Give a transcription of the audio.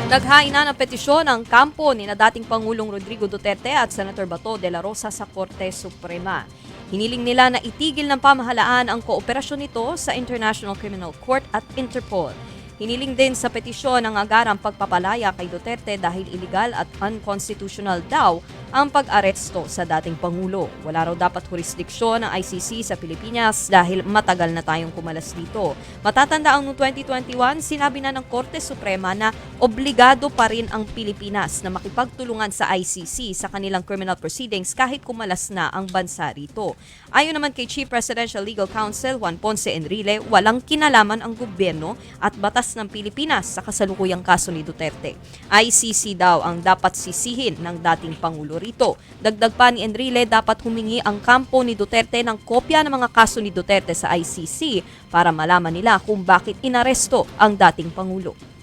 Naghain na ng petisyon ang kampo ni na dating Pangulong Rodrigo Duterte at Senator Bato de la Rosa sa Korte Suprema. Hiniling nila na itigil ng pamahalaan ang kooperasyon nito sa International Criminal Court at Interpol. Hiniling din sa petisyon ang agarang pagpapalaya kay Duterte dahil illegal at unconstitutional daw ang pag-aresto sa dating Pangulo. Wala raw dapat jurisdiksyon ng ICC sa Pilipinas dahil matagal na tayong kumalas dito. Matatanda ang noong 2021, sinabi na ng Korte Suprema na obligado pa rin ang Pilipinas na makipagtulungan sa ICC sa kanilang criminal proceedings kahit kumalas na ang bansa rito. Ayon naman kay Chief Presidential Legal Counsel Juan Ponce Enrile, walang kinalaman ang gobyerno at batas ng Pilipinas sa kasalukuyang kaso ni Duterte. ICC daw ang dapat sisihin ng dating Pangulo rito. Dagdag pa ni Enrile, dapat humingi ang kampo ni Duterte ng kopya ng mga kaso ni Duterte sa ICC para malaman nila kung bakit inaresto ang dating Pangulo.